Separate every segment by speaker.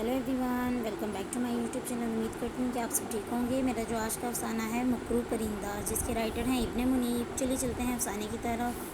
Speaker 1: Hello everyone, welcome back to my YouTube channel. उम्मीद करती हूँ कि आप सब ठीक होंगे। मेरा जो आज का अफसाना है मकरू परिंदा, जिसके राइटर हैं इब्ने मुनीब। चलिए चलते हैं अफसाने की तरफ।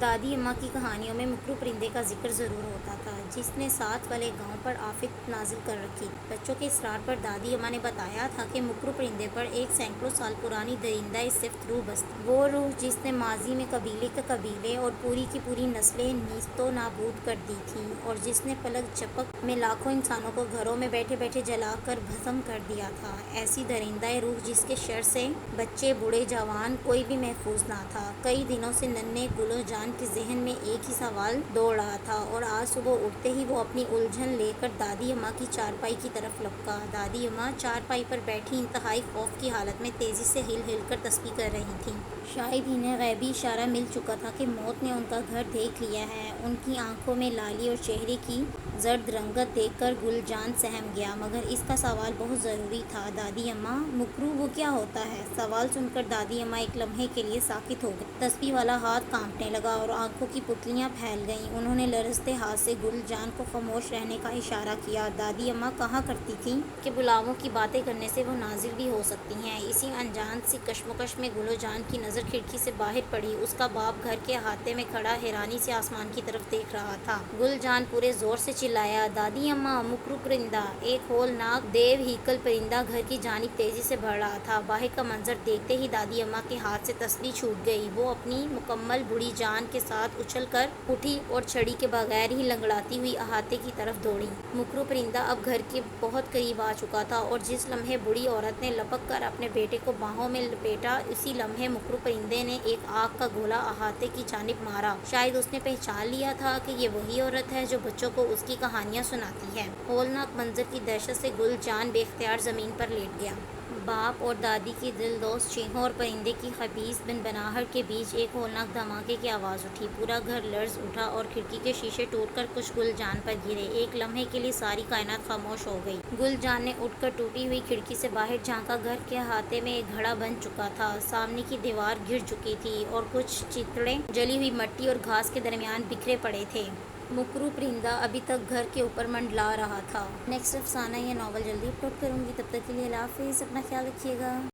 Speaker 1: दादी अम्मा की कहानियों में मकरू परिंदे का जिक्र ज़रूर होता था, जिसने साथ वाले गांव पर आफत नाजिल कर रखी। बच्चों के इसरार पर दादी अम्मा ने बताया था कि मकरू परिंदे पर एक सैकड़ों साल पुरानी दरिंदा सिफ्त रूह बसती, वो रूह जिसने माजी में कबीले के कबीले और पूरी की पूरी नस्लें नीस्तो नाबूद कर दी थी, और जिसने पलक झपक में लाखों इंसानों को घरों में बैठे बैठे जला कर भस्म कर दिया था। ऐसी दरिंदा रूह जिसके शर से बच्चे बूढ़े जवान कोई भी महफूज ना था। कई दिनों से नन्हे गुलो जान के जहन में एक ही सवाल दौड़ रहा था, और आज सुबह उठते ही वो अपनी उलझन लेकर दादी अम्मा की चारपाई की तरफ लपका। दादी अम्मा चारपाई पर बैठी इंतहाई खौफ की हालत में तेजी से हिल हिल कर तस्बीह कर रही थी। शायद इन्हें गैबी इशारा मिल चुका था कि मौत ने उनका घर देख लिया है। उनकी आंखों में लाली और चेहरे की जर्द रंगत देखकर गुलजान सहम गया, मगर इसका सवाल बहुत ज़रूरी था। दादी अम्मा, मकरू वो क्या होता है? सवाल सुनकर दादी अम्मा एक लम्हे के लिए साकित हो गई। तस्बीह वाला हाथ कांपने लगा और आंखों की पुतलियां फैल गईं। उन्होंने लरजते हाथ से गुलजान को खामोश रहने का इशारा किया। दादी अम्मा कहा करती थीं कि बुलावों की बातें करने से वो नाजिल भी हो सकती हैं। इसी अनजान सी कश्मकश में गुलजान की नज़र खिड़की से बाहर पड़ी। उसका बाप घर के अहाते में खड़ा हैरानी से आसमान की तरफ देख रहा था। गुलजान पूरे जोर से चिल्लाया, दादी अम्मा, मकरू परिंदा! एक होलनाक देव हीकल परिंदा घर की जानिब तेजी से बढ़ रहा था। बाहर का मंजर देखते ही दादी अम्मा के हाथ से तस्बीह छूट गई। वो अपनी मुकम्मल बूढ़ी जान के साथ उछल कर उठी और छड़ी के बगैर ही लंगड़ाती हुई अहाते की तरफ दौड़ी। मकरू परिंदा अब घर के बहुत करीब आ चुका था, और जिस लम्हे बूढ़ी औरत ने लपक कर अपने बेटे को बाहों में लपेटा, उसी लम्हे मकरू परिंदे ने एक आग का गोला अहाते की जानिब मारा। शायद उसने पहचान लिया था कि ये वही औरत है जो बच्चों को उसकी कहानियां सुनाती है। होलनाक मंजर की दहशत से गुलजान बेख्तियार जमीन पर लेट गया। बाप और दादी की दिलदोज़ चीखों और परिंदे की खबीस बनबनाहट के बीच एक होलनाक धमाके की आवाज़ उठी। पूरा घर लर्ज उठा और खिड़की के शीशे टूटकर कुछ गुलजान पर गिरे। एक लम्हे के लिए सारी कायनात खामोश हो गई। गुलजान ने उठकर टूटी हुई खिड़की से बाहर झांका। घर के अहाते में एक घड़ा बन चुका था। सामने की दीवार गिर चुकी थी और कुछ चितड़े जली हुई मिट्टी और घास के दरमियान बिखरे पड़े थे। मकरू परिंदा अभी तक घर के ऊपर मंडला रहा था। नेक्स्ट अफसाना या नॉवल जल्दी अपलोड करूँगी। तब तक के लिए अल्लाह हाफ़िज़। अपना ख्याल रखिएगा।